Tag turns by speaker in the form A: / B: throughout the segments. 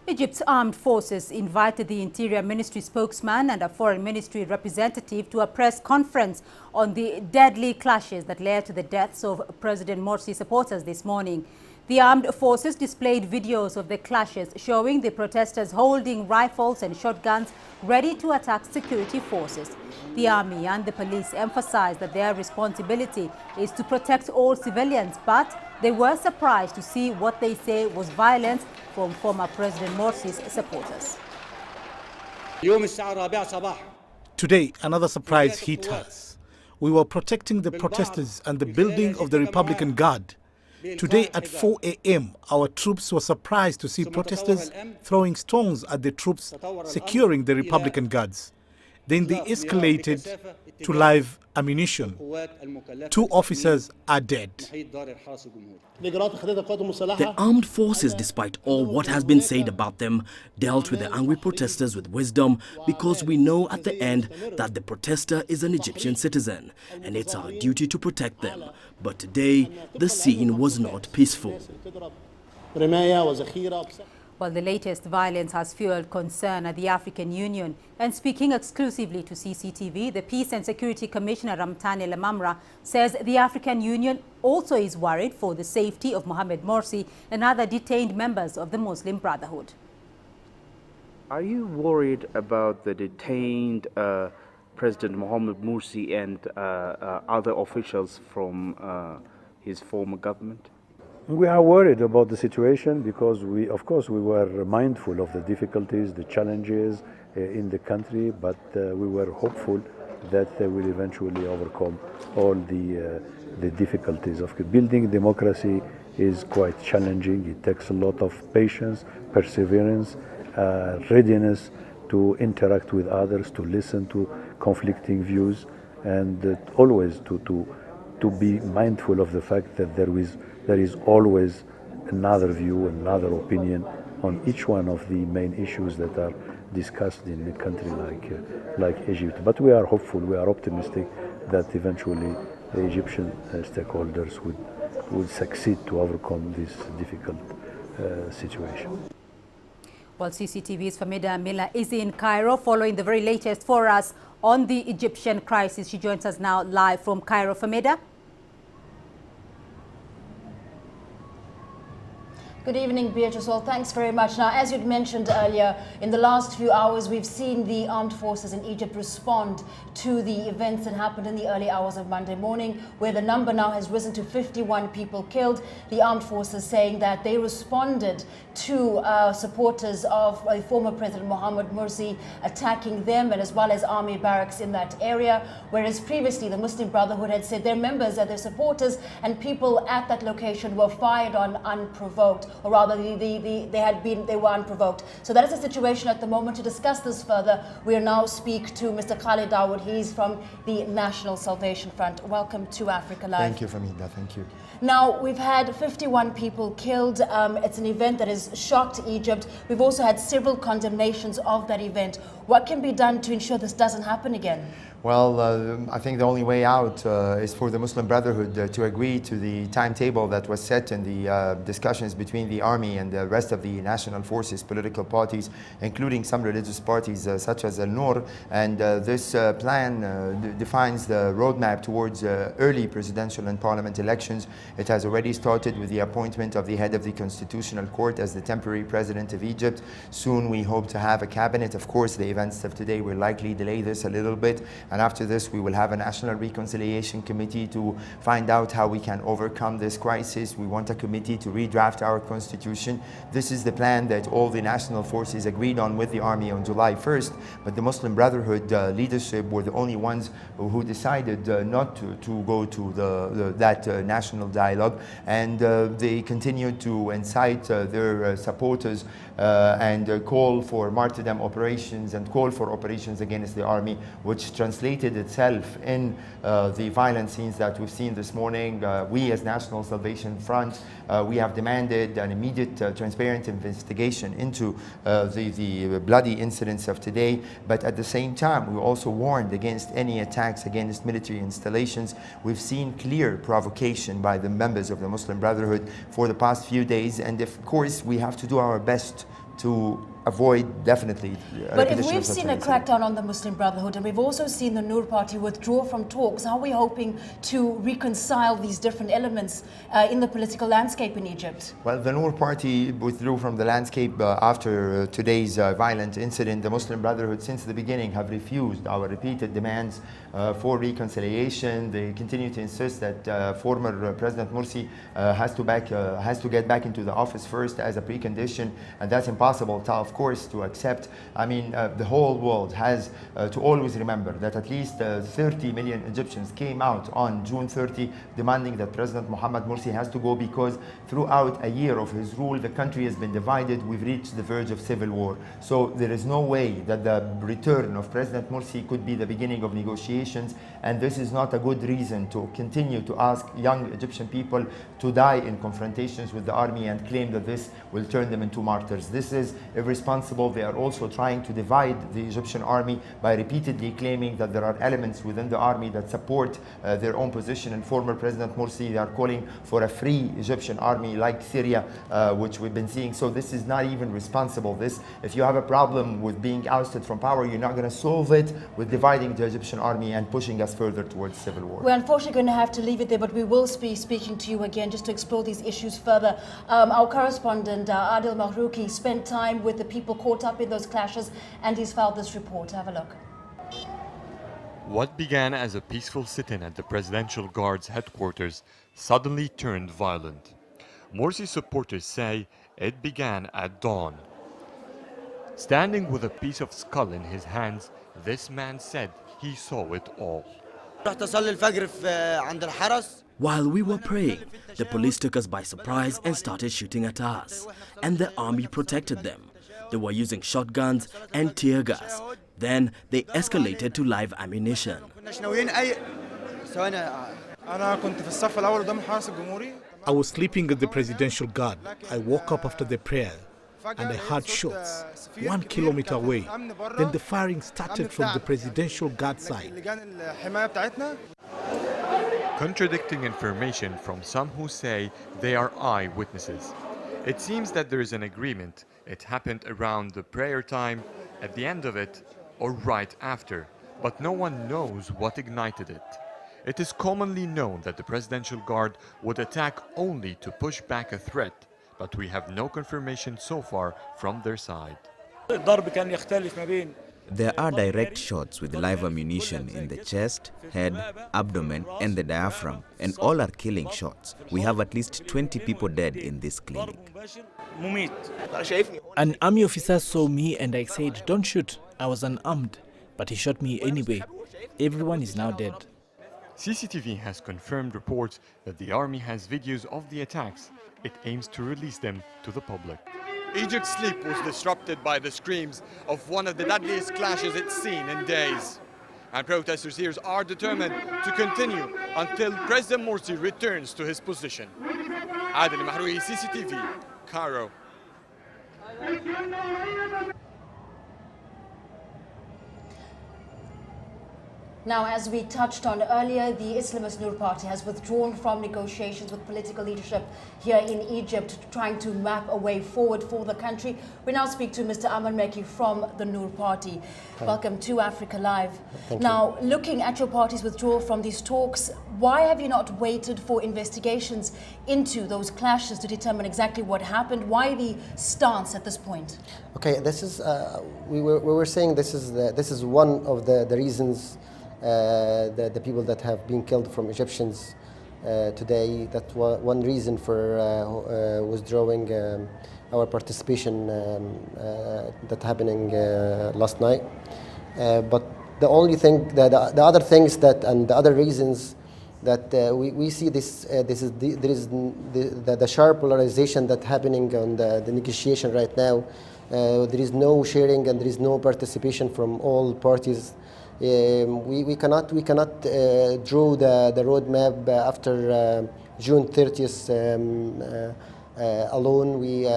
A: Egypt's armed forces invited the Interior Ministry spokesman and a Foreign Ministry representative to a press conference on the deadly clashes that led to the deaths of President Morsi supporters this morning. The armed forces displayed videos of the clashes showing the protesters holding rifles and shotguns ready to attack security forces. The army and the police emphasized that their responsibility is to protect all civilians, but they were surprised to see what they say was violence from former President Morsi's supporters.
B: Today, another surprise hit us. We were protecting the protesters and the building of the Republican Guard. Today at 4 a.m., our troops were surprised to see protesters throwing stones at the troops securing the Republican Guards. Then they escalated to live ammunition. 2 officers are dead.
C: The armed forces, despite all what has been said about them, dealt with the angry protesters with wisdom, because we know at the end that the protester is an Egyptian citizen and it's our duty to protect them. But today, the scene was not peaceful.
A: Well, the latest violence has fueled concern at the African Union. And speaking exclusively to CCTV, the Peace and Security Commissioner Ramtane Lamamra says the African Union also is worried for the safety of Mohamed Morsi and other detained members of the Muslim Brotherhood.
D: Are you worried about the detained President Mohamed Morsi and other officials from his former government?
E: We are worried about the situation because of course, we were mindful of the difficulties, the challenges in the country, but we were hopeful that they will eventually overcome all the difficulties of building democracy. Is quite challenging. It takes a lot of patience, perseverance, readiness to interact with others, to listen to conflicting views, and always to be mindful of the fact that there is always another view, another opinion on each one of the main issues that are discussed in a country like Egypt. But we are hopeful, we are optimistic that eventually the Egyptian stakeholders would succeed to overcome this difficult situation.
A: Well, CCTV's Famida Miller is in Cairo following the very latest for us on the Egyptian crisis. She joins us now live from Cairo. Famida?
F: Good evening, Beatrice. Well, thanks very much. Now, as you'd mentioned earlier, in the last few hours, we've seen the armed forces in Egypt respond to the events that happened in the early hours of Monday morning, where the number now has risen to 51 people killed. The armed forces saying that they responded to supporters of former President Mohamed Morsi attacking them, and as well as army barracks in that area, whereas previously the Muslim Brotherhood had said their members, their supporters and people at that location were fired on unprovoked. Or rather, they were unprovoked. So that is the situation at the moment. To discuss this further, we'll now speak to Mr. Khalid Dawood. He's from the National Salvation Front. Welcome to Africa Live.
G: Thank you, Famida. Thank you.
F: Now, we've had 51 people killed. It's an event that has shocked Egypt. We've also had several condemnations of that event. What can be done to ensure this doesn't happen again?
G: Well, I think the only way out is for the Muslim Brotherhood to agree to the timetable that was set in the discussions between the army and the rest of the national forces, political parties, including some religious parties such as Al-Noor. And this plan defines the roadmap towards early presidential and parliament elections. It has already started with the appointment of the head of the Constitutional Court as the temporary president of Egypt. Soon we hope to have a cabinet. Of course, the events of today will likely delay this a little bit. And after this, we will have a National Reconciliation Committee to find out how we can overcome this crisis. We want a committee to redraft our constitution. This is the plan that all the national forces agreed on with the army on July 1st. But the Muslim Brotherhood leadership were the only ones who decided not to go to that national dialogue. And they continued to incite their supporters and call for martyrdom operations and call for operations against the army, which translated itself in the violent scenes that we've seen this morning. We as National Salvation Front, we have demanded an immediate transparent investigation into the bloody incidents of today, but at the same time we also warned against any attacks against military installations. We've seen clear provocation by the members of the Muslim Brotherhood for the past few days, and of course we have to do our best to avoid definitely
F: But if
G: repetition
F: we've
G: of such
F: seen
G: an
F: a
G: incident.
F: crackdown on the Muslim Brotherhood and we've also seen the Noor Party withdraw from talks, how are we hoping to reconcile these different elements in the political landscape in Egypt?
G: Well, the Noor Party withdrew from the landscape after today's violent incident. The Muslim Brotherhood, since the beginning, have refused our repeated demands for reconciliation. They continue to insist that former President Morsi has to get back into the office first as a precondition, and that's impossible, of course, to accept. I mean, the whole world has to always remember that at least 30 million Egyptians came out on June 30 demanding that President Mohamed Morsi has to go, because throughout a year of his rule, the country has been divided. We've reached the verge of civil war. So there is no way that the return of President Morsi could be the beginning of negotiations, and this is not a good reason to continue to ask young Egyptian people to die in confrontations with the army and claim that this will turn them into martyrs. This is irresponsible. They are also trying to divide the Egyptian army by repeatedly claiming that there are elements within the army that support their own position. And former President Morsi, they are calling for a free Egyptian army like Syria, which we've been seeing. So this is not even responsible. If you have a problem with being ousted from power, you're not going to solve it with dividing the Egyptian army and pushing us further towards civil war.
F: We're unfortunately going to have to leave it there, but we will be speaking to you again just to explore these issues further. Our correspondent, Adil Mahrouki, spent time with the people caught up in those clashes, and he's filed this report. Have a look.
H: What began as a peaceful sit-in at the Presidential Guard's headquarters suddenly turned violent. Morsi supporters say it began at dawn. Standing with a piece of skull in his hands, this man said he saw it all.
C: While we were praying, the police took us by surprise and started shooting at us. And the army protected them. They were using shotguns and tear gas. Then they escalated to live ammunition.
B: I was sleeping at the Presidential Guard. I woke up after the prayer and I heard shots 1 kilometer away. Then the firing started from the Presidential Guard side.
H: Contradicting information from some who say they are eyewitnesses. It seems that there is an agreement. It happened around the prayer time, at the end of it, or right after, but no one knows what ignited it. It is commonly known that the Presidential Guard would attack only to push back a threat, but we have no confirmation so far from their side.
I: There are direct shots with live ammunition in the chest, head, abdomen and the diaphragm, and all are killing shots. We have at least 20 people dead in this clinic.
J: An army officer saw me and I said, "Don't shoot." I was unarmed, but he shot me anyway. Everyone is now dead.
H: CCTV has confirmed reports that the army has videos of the attacks. It aims to release them to the public.
K: Egypt's sleep was disrupted by the screams of one of the deadliest clashes it's seen in days. And protesters here are determined to continue until President Morsi returns to his position. Adil Mahroui, CCTV, Cairo.
F: Now, as we touched on earlier, the Islamist Noor Party has withdrawn from negotiations with political leadership here in Egypt, trying to map a way forward for the country. We now speak to Mr. Aman Meki from the Noor Party. Hi. Welcome to Africa Live. Now, looking at your party's withdrawal from these talks, why have you not waited for investigations into those clashes to determine exactly what happened? Why the stance at this point?
L: Okay, this is we were saying this is one of the reasons. The people that have been killed from Egyptians today, that one reason for withdrawing our participation that happening last night. But the only thing, the other things that, and the other reasons that we see there is the sharp polarization that happening on the negotiation right now. There is no sharing and there is no participation from all parties. We cannot draw the roadmap after June 30th alone. We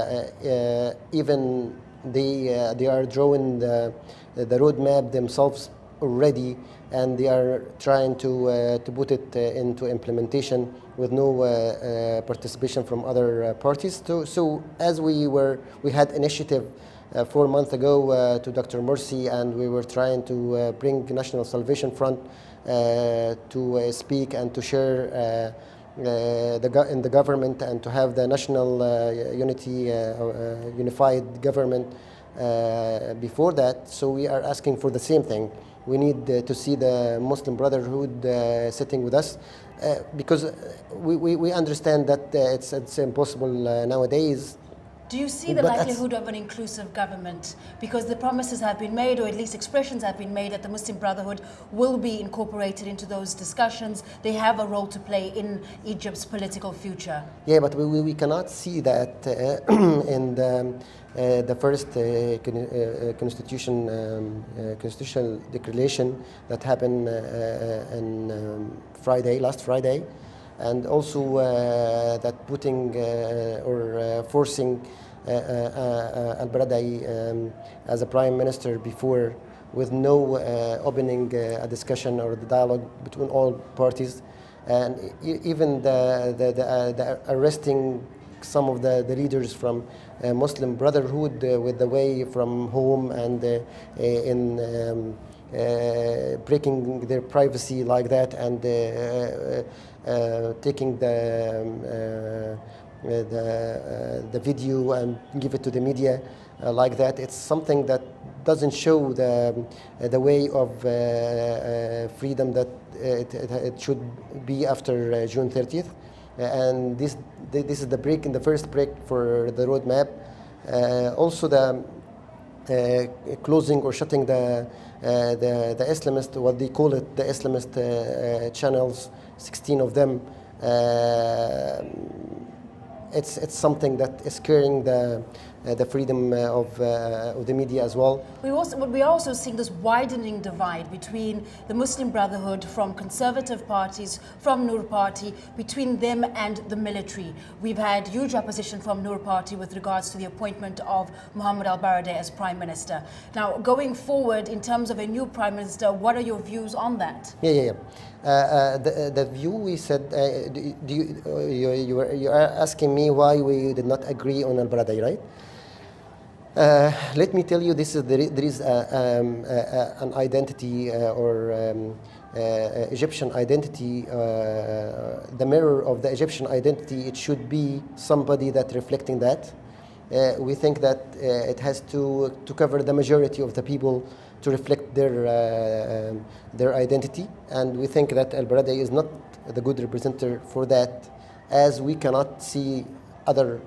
L: even they are drawing the roadmap themselves already, and they are trying to put it into implementation with no participation from other parties. So as we had initiative 4 months ago to Dr. Morsi, and we were trying to bring National Salvation Front to speak and to share in the government, and to have the national unified government before that. So we are asking for the same thing. We need to see the Muslim Brotherhood sitting with us, because we understand that it's impossible nowadays.
F: Do you see the likelihood of an inclusive government? Because the promises have been made, or at least expressions have been made, that the Muslim Brotherhood will be incorporated into those discussions. They have a role to play in Egypt's political future.
L: Yeah, but we cannot see that in the first constitutional declaration that happened on last Friday. And also that putting or forcing al-Baradei as a prime minister before, with no opening a discussion or the dialogue between all parties, and even the arresting some of the leaders from Muslim Brotherhood with the way from home, and in breaking their privacy like that, and taking the video and give it to the media like that. It's something that doesn't show the way of freedom that it should be after June 30th. And this is the break, in the first break for the roadmap. Also the closing or shutting the Islamist, what they call it, the Islamist channels, 16 of them. It's something that is carrying the freedom of the media as well.
F: We are also seeing this widening divide between the Muslim Brotherhood, from conservative parties, from Nur Party, between them and the military. We've had huge opposition from Nur Party with regards to the appointment of Mohammed al-Baradei as Prime Minister. Now, going forward, in terms of a new Prime Minister, what are your views on that?
L: Yeah. The view we said, you are asking me why we did not agree on al-Baradei, right? Let me tell you, there is an identity or Egyptian identity, the mirror of the Egyptian identity. It should be somebody that reflecting that. We think that it has to cover the majority of the people, to reflect their identity, and we think that al-Baradei is not the good representative for that, as we cannot see other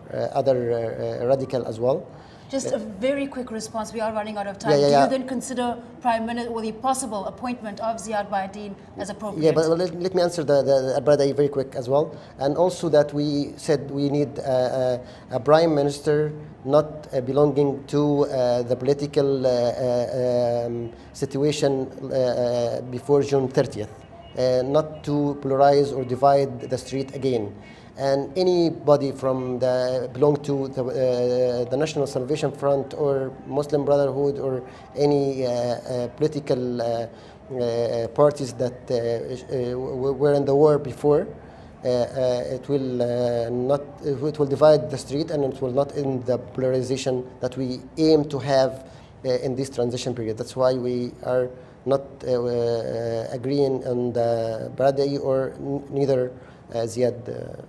L: radical as well.
F: Just a very quick response. We are running out of time.
L: Yeah.
F: Do you then consider Prime Minister, or the possible appointment of Ziad Baadin as appropriate?
L: Yeah, but let me answer the al-Baradei very quick as well. And also that we said we need a Prime Minister not belonging to the political situation before June 30th, not to polarize or divide the street again. And anybody from belong to the National Salvation Front or Muslim Brotherhood or any political parties that were in the war before, it will divide the street, and it will not end the polarization that we aim to have in this transition period. That's why we are not agreeing on the Baradei or neither Ziad.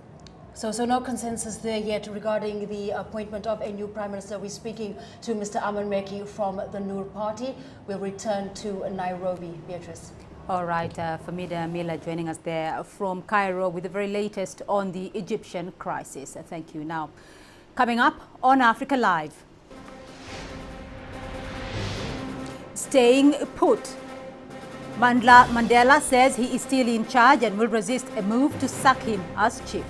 F: So no consensus there yet regarding the appointment of a new Prime Minister. We're speaking to Mr. Aman Meki from the Nur Party. We'll return to Nairobi. Beatrice.
A: All right, Famida Mila joining us there from Cairo with the very latest on the Egyptian crisis. Thank you. Now, coming up on Africa Live. Staying put. Mandela says he is still in charge and will resist a move to sack him as chief.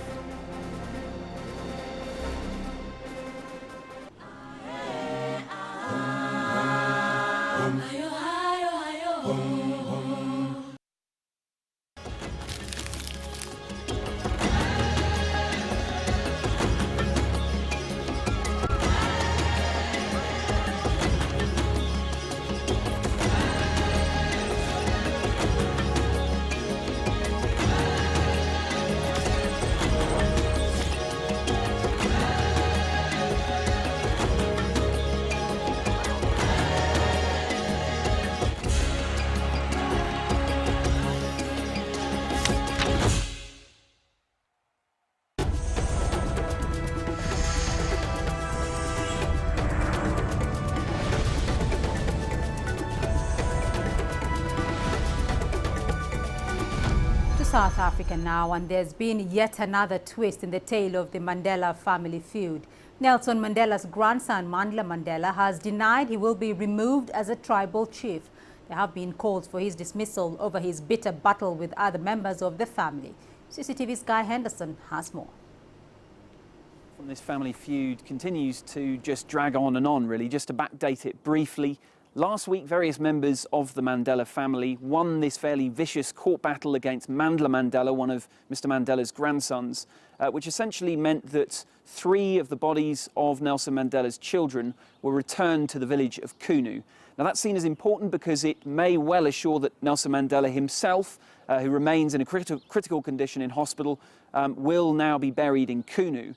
A: South Africa now, and there's been yet another twist in the tale of the Mandela family feud. Nelson Mandela's grandson, Mandla Mandela, has denied he will be removed as a tribal chief. There have been calls for his dismissal over his bitter battle with other members of the family. CCTV's Guy Henderson has more.
M: From this family feud continues to just drag on and on, really. Just to backdate it briefly, last week various members of the Mandela family won this fairly vicious court battle against Mandla Mandela, one of Mr. Mandela's grandsons, which essentially meant that 3 of the bodies of Nelson Mandela's children were returned to the village of Kunu. Now that's seen as important because it may well assure that Nelson Mandela himself, who remains in a critical condition in hospital, will now be buried in Kunu.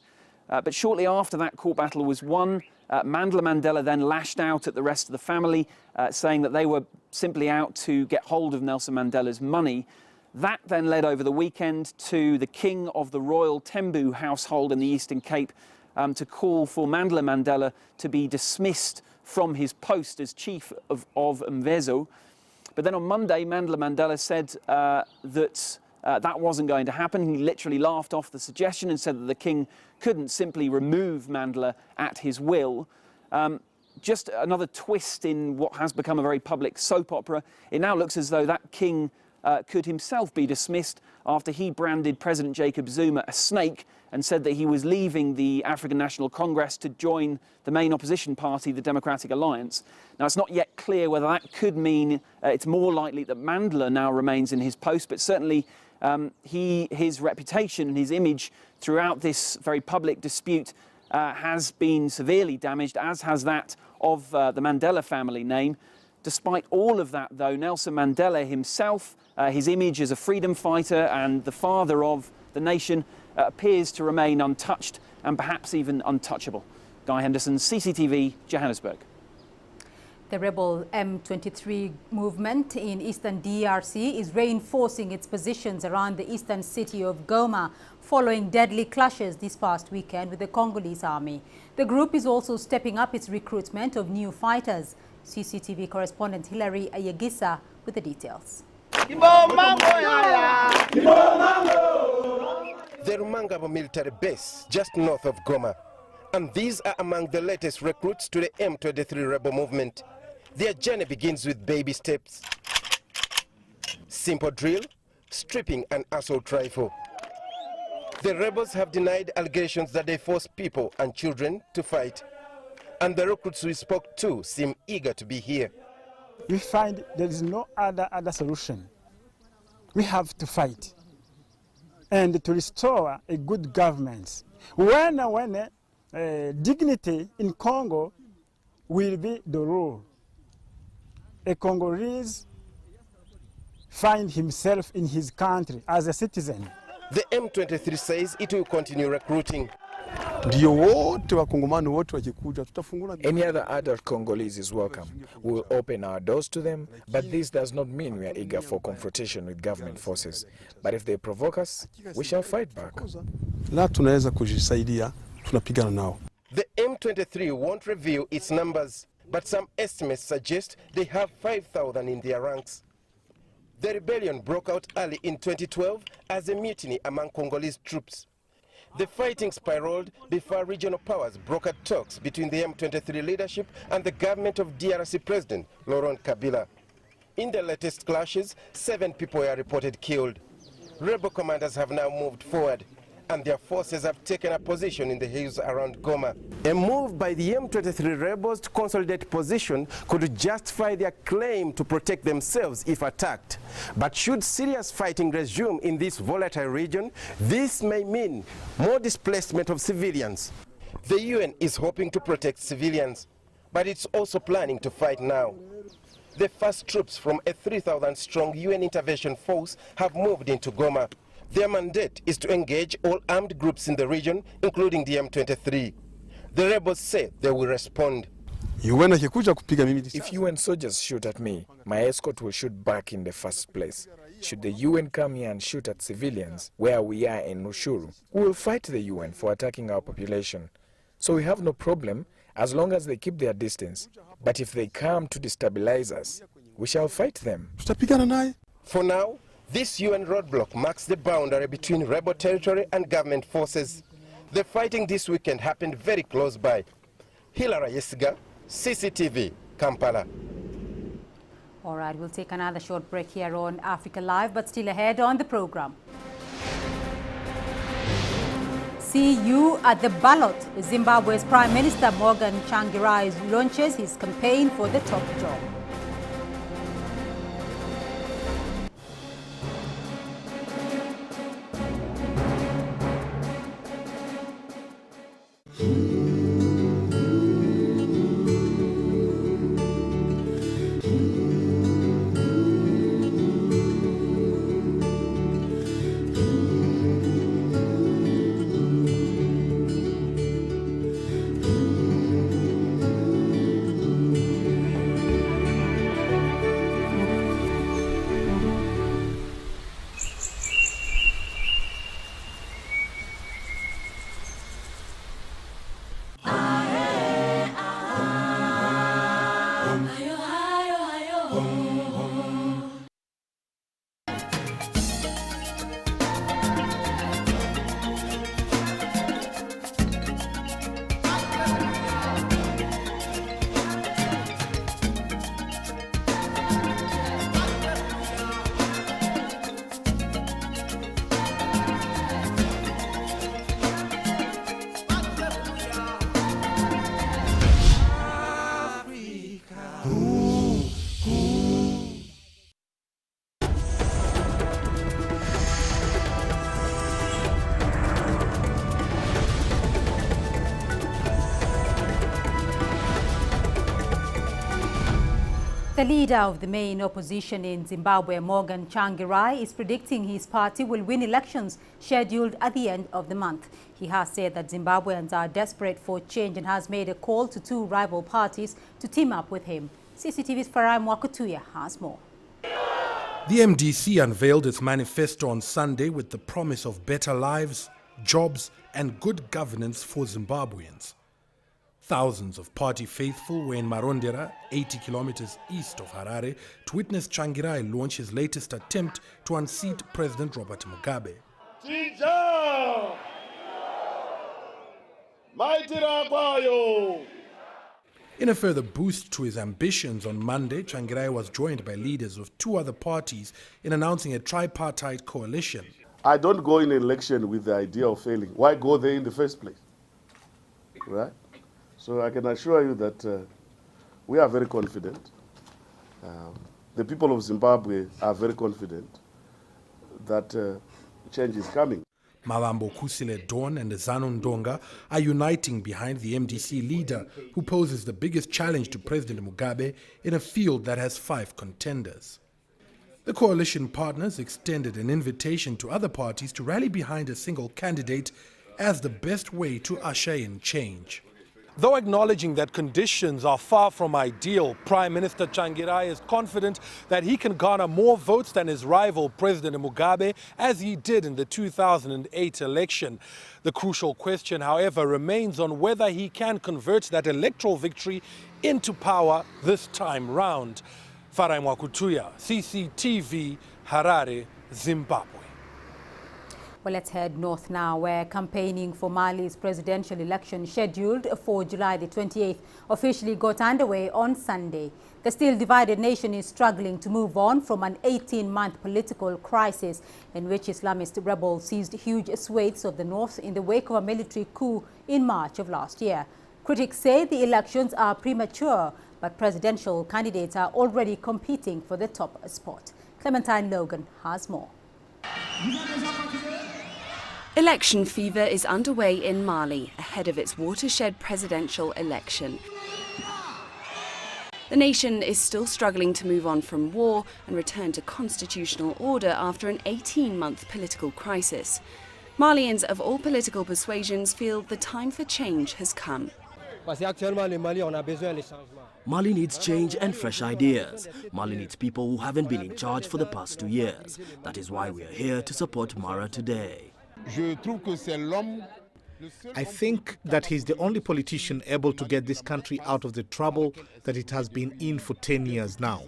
M: But shortly after that court battle was won, Mandla Mandela then lashed out at the rest of the family, saying that they were simply out to get hold of Nelson Mandela's money. That then led over the weekend to the king of the royal Tembu household in the Eastern Cape to call for Mandla Mandela to be dismissed from his post as chief of Mvezo. But then on Monday, Mandla Mandela said that wasn't going to happen. He literally laughed off the suggestion and said that the king couldn't simply remove Mandela at his will. Just another twist in what has become a very public soap opera. It now looks as though that king could himself be dismissed after he branded President Jacob Zuma a snake and said that he was leaving the African National Congress to join the main opposition party, the Democratic Alliance. Now, it's not yet clear whether that could mean it's more likely that Mandela now remains in his post, but certainly his reputation and his image throughout this very public dispute has been severely damaged, as has that of the Mandela family name. Despite all of that, though, Nelson Mandela himself, his image as a freedom fighter and the father of the nation, appears to remain untouched and perhaps even untouchable. Guy Henderson, CCTV, Johannesburg.
A: The rebel M23 movement in eastern DRC is reinforcing its positions around the eastern city of Goma following deadly clashes this past weekend with the Congolese army. The group is also stepping up its recruitment of new fighters. CCTV correspondent Hilary Ayegisa with the details.
N: The Rumangabo military base just north of Goma. And these are among the latest recruits to the M23 rebel movement. Their journey begins with baby steps. Simple drill, stripping and assault rifle. The rebels have denied allegations that they force people and children to fight. And the recruits we spoke to seem eager to be here.
O: We find there is no other solution. We have to fight and to restore a good government. When dignity in Congo will be the rule. A Congolese find himself in his country as a citizen.
N: The M23 says it will continue recruiting.
P: Any other adult Congolese is welcome. We will open our doors to them, but this does not mean we are eager for confrontation with government forces. But if they provoke us, we shall fight back.
N: The M23 won't reveal its numbers, but some estimates suggest they have 5,000 in their ranks. The rebellion broke out early in 2012 as a mutiny among Congolese troops. The fighting spiraled before regional powers brokered talks between the M23 leadership and the government of DRC President Laurent Kabila. In the latest clashes, 7 people were reported killed. Rebel commanders have now moved forward, and their forces have taken a position in the hills around Goma. A move by the M23 rebels to consolidate position could justify their claim to protect themselves if attacked. But should serious fighting resume in this volatile region, this may mean more displacement of civilians. The UN is hoping to protect civilians, but it's also planning to fight now. The first troops from a 3,000-strong UN intervention force have moved into Goma. Their mandate is to engage all armed groups in the region, including the M23. The rebels say they will respond.
P: If UN soldiers shoot at me, my escort will shoot back in the first place. Should the UN come here and shoot at civilians, where we are in Rushuru, we will fight the UN for attacking our population. So we have no problem as long as they keep their distance. But if they come to destabilize us, we shall fight them.
N: For now, This UN roadblock marks the boundary between rebel territory and government forces. The fighting this weekend happened very close by. Hilary Yesiga, CCTV, Kampala.
A: All right, we'll take another short break here on Africa Live, but still ahead on the program. See you at the ballot. Zimbabwe's Prime Minister Morgan Tsvangirai launches his campaign for the top job. The leader of the main opposition in Zimbabwe, Morgan Tsvangirai, is predicting his party will win elections scheduled at the end of the month. He has said that Zimbabweans are desperate for change and has made a call to two rival parties to team up with him. CCTV's Farai Mwakutuya has more.
Q: The MDC unveiled its manifesto on Sunday with the promise of better lives, jobs and good governance for Zimbabweans. Thousands of party faithful were in Marondera, 80 kilometers east of Harare, to witness Tsvangirai launch his latest attempt to unseat President Robert Mugabe. In a further boost to his ambitions on Monday, Tsvangirai was joined by leaders of two other parties in announcing a tripartite coalition.
R: I don't go in an election with the idea of failing. Why go there in the first place? Right? So I can assure you that we are very confident. The people of Zimbabwe are very confident that change is coming.
Q: Mavambo Kusile Dawn and Zanu Ndonga are uniting behind the MDC leader who poses the biggest challenge to President Mugabe in a field that has 5 contenders. The coalition partners extended an invitation to other parties to rally behind a single candidate as the best way to usher in change. Though acknowledging that conditions are far from ideal, Prime Minister Tsvangirai is confident that he can garner more votes than his rival President Mugabe, as he did in the 2008 election. The crucial question, however, remains on whether he can convert that electoral victory into power this time round. Farai Mwakutuya, CCTV, Harare, Zimbabwe.
A: Well, let's head north now, where campaigning for Mali's presidential election scheduled for July the 28th officially got underway on Sunday. The still divided nation is struggling to move on from an 18-month political crisis in which Islamist rebels seized huge swathes of the north in the wake of a military coup in March of last year. Critics say the elections are premature, but presidential candidates are already competing for the top spot. Clementine Logan has more.
S: Election fever is underway in Mali ahead of its watershed presidential election. The nation is still struggling to move on from war and return to constitutional order after an 18-month political crisis. Malians of all political persuasions feel the time for change has come.
C: Mali needs change and fresh ideas. Mali needs people who haven't been in charge for the past 2 years. That is why we are here to support Mara today.
B: I think that he's the only politician able to get this country out of the trouble that it has been in for 10 years now.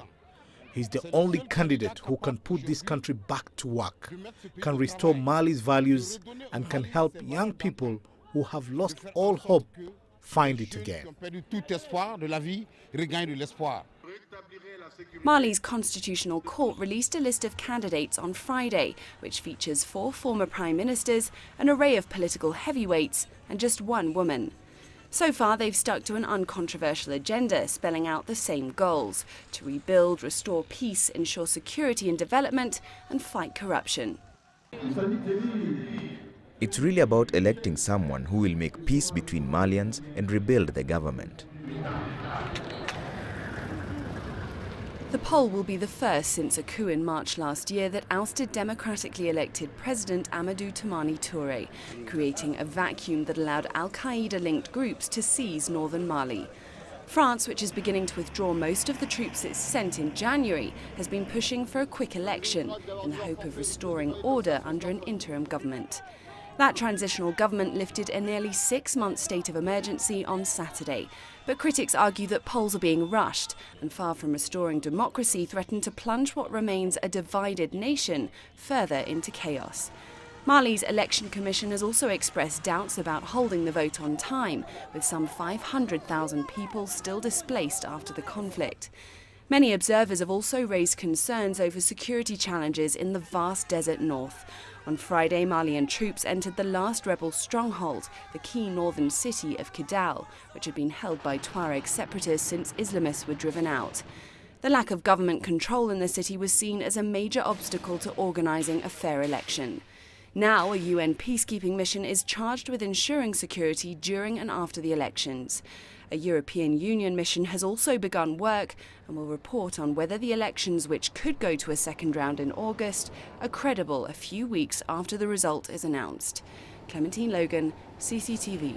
B: He's the only candidate who can put this country back to work, can restore Mali's values, and can help young people who have lost all hope find it again.
S: Mali's Constitutional Court released a list of candidates on Friday, which features 4 former prime ministers, an array of political heavyweights, and just one woman. So far, they've stuck to an uncontroversial agenda, spelling out the same goals: to rebuild, restore peace, ensure security and development, and fight corruption.
I: It's really about electing someone who will make peace between Malians and rebuild the government.
S: The poll will be the first since a coup in March last year that ousted democratically elected President Amadou Toumani Touré, creating a vacuum that allowed al-Qaeda-linked groups to seize northern Mali. France, which is beginning to withdraw most of the troops it sent in January, has been pushing for a quick election in the hope of restoring order under an interim government. That transitional government lifted a nearly 6-month state of emergency on Saturday, but critics argue that polls are being rushed and, far from restoring democracy, threaten to plunge what remains a divided nation further into chaos. Mali's election commission has also expressed doubts about holding the vote on time, with some 500,000 people still displaced after the conflict. Many observers have also raised concerns over security challenges in the vast desert north. On Friday, Malian troops entered the last rebel stronghold, the key northern city of Kidal, which had been held by Tuareg separatists since Islamists were driven out. The lack of government control in the city was seen as a major obstacle to organising a fair election. Now, a UN peacekeeping mission is charged with ensuring security during and after the elections. A European Union mission has also begun work and will report on whether the elections, which could go to a second round in August, are credible a few weeks after the result is announced. Clementine Logan, CCTV.